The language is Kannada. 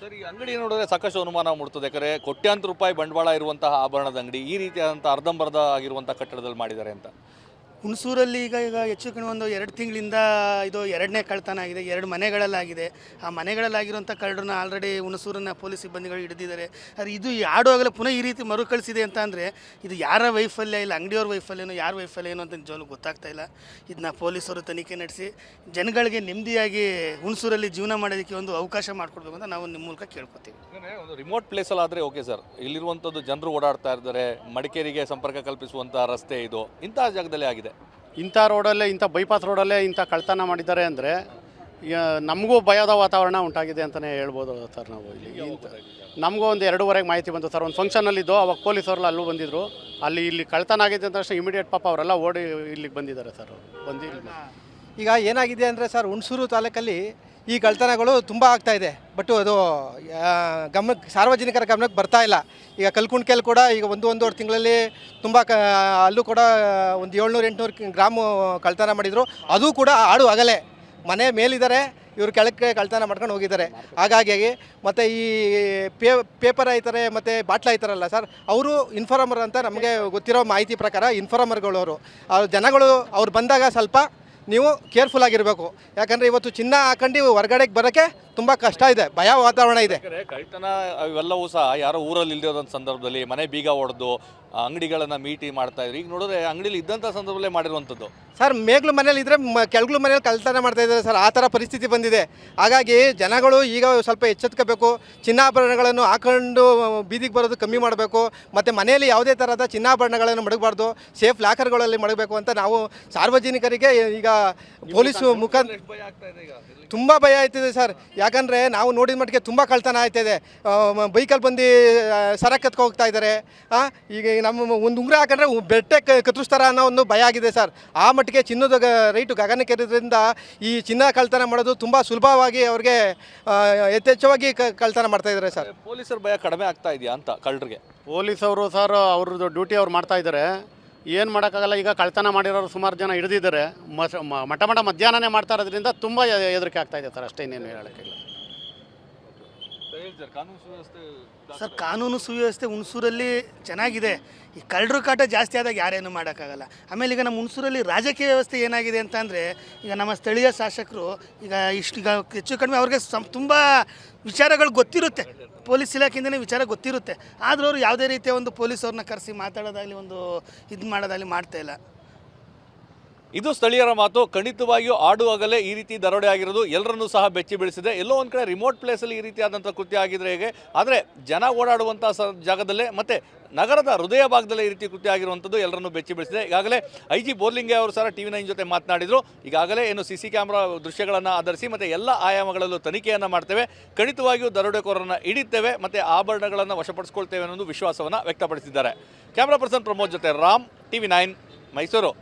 ಸರ್, ಈ ಅಂಗಡಿ ನೋಡಿದ್ರೆ ಸಾಕಷ್ಟು ಅನುಮಾನ ಮೂಡ್ತದೆ. ಯಾಕಂದರೆ ಕೋಟ್ಯಾಂತರ ರೂಪಾಯಿ ಬಂಡವಾಳ ಇರುವಂತಹ ಆಭರಣದ ಅಂಗಡಿ ಈ ರೀತಿಯಾದಂಥ ಅರ್ಧಂಬರ್ಧ ಆಗಿರುವಂಥ ಕಟ್ಟಡದಲ್ಲಿ ಮಾಡಿದ್ದಾರೆ ಅಂತ. ಹುಣಸೂರಲ್ಲಿ ಈಗ ಹೆಚ್ಚು ಕಡಿಮೆ ಒಂದು 2 ತಿಂಗಳಿಂದ ಇದು 2ನೇ ಕಳ್ತನ ಆಗಿದೆ. 2 ಮನೆಗಳಲ್ಲಾಗಿದೆ. ಆ ಮನೆಗಳಲ್ಲಾಗಿರುವಂಥ ಕಳ್ಳರನ್ನ ಆಲ್ರೆಡಿ ಹುಣಸೂರಿನ ಪೊಲೀಸ್ ಸಿಬ್ಬಂದಿಗಳು ಹಿಡಿದಿದ್ದಾರೆ. ಆದರೆ ಇದು ಆಡುವಾಗಲೇ ಪುನಃ ಈ ರೀತಿ ಮರುಕಳಿಸಿದೆ ಅಂತ ಅಂದರೆ ಇದು ಯಾರ ವೈಫಲ್ಯ ಇಲ್ಲ, ಅಂಗಡಿಯವ್ರ ವೈಫಲ್ಯನೋ ಯಾರ ವೈಫಲ್ಯ ಏನೋ ಅಂತ ನಿಜವಾಗ್ಲೂ ಗೊತ್ತಾಗ್ತಾ ಇಲ್ಲ. ಇದನ್ನ ಪೊಲೀಸರು ತನಿಖೆ ನಡೆಸಿ ಜನಗಳಿಗೆ ನೆಮ್ಮದಿಯಾಗಿ ಹುಣಸೂರಲ್ಲಿ ಜೀವನ ಮಾಡೋದಕ್ಕೆ ಒಂದು ಅವಕಾಶ ಮಾಡಿಕೊಡ್ಬೇಕು ಅಂತ ನಾವು ನಿಮ್ಮ ಮೂಲಕ ಕೇಳ್ಕೊತೀವಿ. ಒಂದು ರಿಮೋಟ್ ಪ್ಲೇಸಲ್ಲಿ ಆದರೆ ಓಕೆ ಸರ್, ಇಲ್ಲಿರುವಂಥದ್ದು ಜನರು ಓಡಾಡ್ತಾ ಇದ್ದಾರೆ, ಮಡಿಕೇರಿಗೆ ಸಂಪರ್ಕ ಕಲ್ಪಿಸುವಂಥ ರಸ್ತೆ ಇದು, ಇಂತಹ ಜಾಗದಲ್ಲೇ ಆಗಿದೆ. ಇಂಥ ರೋಡಲ್ಲೇ, ಇಂಥ ಬೈಪಾಸ್ ರೋಡಲ್ಲೇ ಇಂಥ ಕಳ್ತನ ಮಾಡಿದ್ದಾರೆ ಅಂದರೆ ನಮಗೂ ಭಯದ ವಾತಾವರಣ ಉಂಟಾಗಿದೆ ಅಂತಲೇ ಹೇಳ್ಬೋದು ಸರ್. ನಾವು ಇಲ್ಲಿ ನಮಗೂ ಒಂದು 2:30 ಮಾಹಿತಿ ಬಂತು ಸರ್. ಒಂದು ಫಂಕ್ಷನಲ್ಲಿದ್ದು ಅವಾಗ ಪೊಲೀಸರೆಲ್ಲ ಅಲ್ಲೂ ಬಂದಿದ್ದರು. ಇಲ್ಲಿ ಕಳ್ತನ ಆಗಿದೆ ಅಂತ ತಕ್ಷಣ ಇಮಿಡಿಯೇಟ್ ಪಾಪ ಅವರೆಲ್ಲ ಓಡಿ ಇಲ್ಲಿಗೆ ಬಂದಿದ್ದಾರೆ ಸರ್. ಈಗ ಏನಾಗಿದೆ ಅಂದರೆ ಸರ್, ಹುಣಸೂರು ತಾಲೂಕಲ್ಲಿ ಈ ಕಳ್ತನಗಳು ತುಂಬ ಆಗ್ತಾಯಿದೆ. ಬಟ್ ಅದು ಸಾರ್ವಜನಿಕರ ಗಮನಕ್ಕೆ ಬರ್ತಾ ಇಲ್ಲ. ಈಗ ಕಲ್ಕುಂಡ್ಕೆಯಲ್ಲಿ ಕೂಡ ಈಗ 1-1.5 ತಿಂಗಳಲ್ಲಿ ತುಂಬ ಅಲ್ಲೂ ಕೂಡ ಒಂದು 700-800 ಗ್ರಾಮು ಕಳ್ತನ ಮಾಡಿದರು. ಅದು ಕೂಡ ಆಡು ಹಗಲೇ ಮನೆ ಮೇಲಿದ್ದಾರೆ, ಇವರು ಕೆಳಕ್ಕೆ ಕಳ್ತನ ಮಾಡ್ಕೊಂಡು ಹೋಗಿದ್ದಾರೆ. ಹಾಗಾಗಿ ಮತ್ತು ಈ ಪೇಪರ್ ಆಯ್ತಾರೆ ಮತ್ತು ಬಾಟ್ಲ ಆಯ್ತಾರಲ್ಲ ಸರ್, ಅವರು ಇನ್ಫಾರ್ಮರ್ ಅಂತ ನಮಗೆ ಗೊತ್ತಿರೋ ಮಾಹಿತಿ ಪ್ರಕಾರ ಇನ್ಫಾರ್ಮರ್ಗಳವರು. ಜನಗಳು ಅವ್ರು ಬಂದಾಗ ಸ್ವಲ್ಪ ನೀವು ಕೇರ್ಫುಲ್ ಆಗಿರಬೇಕು. ಯಾಕಂದರೆ ಇವತ್ತು ಚಿನ್ನ ಹಾಕೊಂಡು ಹೊರಗಡೆಗೆ ಬರೋಕ್ಕೆ ತುಂಬ ಕಷ್ಟ ಇದೆ, ಭಯ ವಾತಾವರಣ ಇದೆ. ಕಳ್ತನ ಇವೆಲ್ಲವೂ ಸಹ ಯಾರೋ ಊರಲ್ಲಿ ಇಲ್ಲದ ಸಂದರ್ಭದಲ್ಲಿ ಮನೆ ಬೀಗ ಹೊಡೆದು ಅಂಗಡಿಗಳನ್ನು ಮೀಟಿ ಮಾಡ್ತಾ ಇದ್ರು. ಈಗ ನೋಡಿದ್ರೆ ಅಂಗಡಿಲಿ ಇದ್ದಂಥ ಸಂದರ್ಭದಲ್ಲೇ ಮಾಡಿರುವಂಥದ್ದು ಸರ್. ಮೇಗ್ಲು ಮನೇಲಿ ಇದ್ದರೆ ಕೆಳಗ್ಲು ಮನೇಲಿ ಕಳ್ತನ ಮಾಡ್ತಾ ಇದ್ದಾರೆ ಸರ್. ಆ ಥರ ಪರಿಸ್ಥಿತಿ ಬಂದಿದೆ. ಹಾಗಾಗಿ ಜನಗಳು ಈಗ ಸ್ವಲ್ಪ ಎಚ್ಚೆತ್ಕೋಬೇಕು. ಚಿನ್ನಾಭರಣಗಳನ್ನು ಹಾಕೊಂಡು ಬೀದಿಗೆ ಬರೋದು ಕಮ್ಮಿ ಮಾಡಬೇಕು. ಮತ್ತು ಮನೆಯಲ್ಲಿ ಯಾವುದೇ ಥರದ ಚಿನ್ನಾಭರಣಗಳನ್ನು ಮಡಗಬಾರ್ದು, ಸೇಫ್ ಲಾಕರ್ಗಳಲ್ಲಿ ಮಡಗಬೇಕು ಅಂತ ನಾವು ಸಾರ್ವಜನಿಕರಿಗೆ ಈಗ ಪೊಲೀಸು ತುಂಬ ಭಯ ಆಯ್ತಿದೆ ಸರ್. ಯಾಕಂದರೆ ನಾವು ನೋಡಿದ ಮಟ್ಟಿಗೆ ತುಂಬ ಕಳ್ತನ ಆಯ್ತಿದೆ. ಬೈಕಲ್ಲಿ ಬಂದು ಸರಕ್ಕೆ ಎತ್ಕೊ ಹೋಗ್ತಾ ಇದ್ದಾರೆ. ಈಗ ನಮ್ಮ ಒಂದು ಉಂಗುರ ಹಾಕೊಂಡ್ರೆ ಬೆಟ್ಟೆ ಕತ್ತರಿಸ್ತಾರ ಅನ್ನೋ ಒಂದು ಭಯ ಆಗಿದೆ ಸರ್. ಆ ಮಟ್ಟಿಗೆ ಚಿನ್ನದ ರೈಟು ಗಗನಕ್ಕೇರಿದ್ರಿಂದ ಈ ಚಿನ್ನ ಕಳ್ತನ ಮಾಡೋದು ತುಂಬ ಸುಲಭವಾಗಿ ಅವ್ರಿಗೆ ಯಥೇಚ್ಛವಾಗಿ ಕಳ್ತನ ಮಾಡ್ತಾ ಇದ್ದಾರೆ ಸರ್. ಪೊಲೀಸರ ಭಯ ಕಡಿಮೆ ಆಗ್ತಾ ಇದೆಯಾ ಅಂತ ಕಳ್ಳರಿಗೆ? ಪೊಲೀಸವರು ಸರ್ ಅವ್ರದ್ದು ಡ್ಯೂಟಿ ಅವ್ರು ಮಾಡ್ತಾ ಇದ್ದಾರೆ. ಏನು ಮಾಡೋಕ್ಕಾಗಲ್ಲ. ಈಗ ಕಳ್ತನ ಮಾಡಿರೋರು ಸುಮಾರು ಜನ ಹಿಡಿದಿದ್ದಾರೆ. ಮಠ ಮಧ್ಯಾಹ್ನನೇ ಮಾಡ್ತಾ ಇರೋದ್ರಿಂದ ತುಂಬ ಹೆದರಿಕೆ ಆಗ್ತಾಯಿದೆ ಸರ್. ಅಷ್ಟೇ, ಇನ್ನೇನು ಹೇಳೋಕ್ಕಿಲ್ಲ ಸರ್. ಕಾನೂನು ಸುವ್ಯವಸ್ಥೆ ಹುಣಸೂರಲ್ಲಿ ಚೆನ್ನಾಗಿದೆ. ಈ ಕಳ್ಳರು ಕಾಟ ಜಾಸ್ತಿ ಆದಾಗ ಯಾರೇನು ಮಾಡೋಕ್ಕಾಗಲ್ಲ. ಆಮೇಲೆ ಈಗ ನಮ್ಮ ಹುಣಸೂರಲ್ಲಿ ರಾಜಕೀಯ ವ್ಯವಸ್ಥೆ ಏನಾಗಿದೆ ಅಂತ ಅಂದರೆ, ಈಗ ನಮ್ಮ ಸ್ಥಳೀಯ ಶಾಸಕರು ಈಗ ಹೆಚ್ಚು ಕಡಿಮೆ ಅವ್ರಿಗೆ ತುಂಬ ವಿಚಾರಗಳು ಗೊತ್ತಿರುತ್ತೆ, ಪೊಲೀಸ್ ಇಲಾಖೆಯಿಂದನೇ ವಿಚಾರ ಗೊತ್ತಿರುತ್ತೆ. ಆದರೂ ಅವರು ಯಾವುದೇ ರೀತಿಯ ಒಂದು ಪೊಲೀಸವ್ರನ್ನ ಕರೆಸಿ ಮಾತಾಡೋದಾಗಲಿ ಒಂದು ಇದು ಮಾಡೋದಾಗಲಿ ಮಾಡ್ತಾಯಿಲ್ಲ. ಇದು ಸ್ಥಳೀಯರ ಮಾತು. ಖಂಡಿತವಾಗಿಯೂ ಆಡುವಾಗಲೇ ಈ ರೀತಿ ದರೋಡೆ ಆಗಿರೋದು ಎಲ್ಲರನ್ನೂ ಸಹ ಬೆಚ್ಚಿ ಬೀಳಿಸಿದೆ. ಎಲ್ಲೋ ಒಂದು ಕಡೆ ರಿಮೋಟ್ ಪ್ಲೇಸಲ್ಲಿ ಈ ರೀತಿಯಾದಂಥ ಕೃತ್ಯ ಆಗಿದ್ರೆ ಹೇಗೆ, ಆದರೆ ಜನ ಓಡಾಡುವಂಥ ಜಾಗದಲ್ಲೇ ಮತ್ತು ನಗರದ ಹೃದಯ ಭಾಗದಲ್ಲೇ ಈ ರೀತಿ ಕೃತ್ಯ ಆಗಿರುವಂಥದ್ದು ಎಲ್ಲರನ್ನೂ ಬೆಚ್ಚಿ ಬೀಳಿಸಿದೆ. ಈಗಾಗಲೇ IG ಬೋರ್ಲಿಂಗೆ ಅವರು ಸಹ TV9 ಜೊತೆ ಮಾತನಾಡಿದರು. ಈಗಾಗಲೇ ಏನು CC ಕ್ಯಾಮ್ರಾ ದೃಶ್ಯಗಳನ್ನು ಆಧರಿಸಿ ಮತ್ತು ಎಲ್ಲ ಆಯಾಮಗಳಲ್ಲೂ ತನಿಖೆಯನ್ನು ಮಾಡ್ತೇವೆ, ಖಂಡಿತವಾಗಿಯೂ ದರೋಡೆಕೋರರನ್ನು ಹಿಡಿತೇವೆ ಮತ್ತು ಆಭರಣಗಳನ್ನು ವಶಪಡಿಸ್ಕೊಳ್ತೇವೆ ಅನ್ನೋದು ವಿಶ್ವಾಸವನ್ನು ವ್ಯಕ್ತಪಡಿಸಿದ್ದಾರೆ. ಕ್ಯಾಮ್ರಾ ಪರ್ಸನ್ ಪ್ರಮೋದ್ ಜೊತೆ ರಾಮ್, TV9 ಮೈಸೂರು.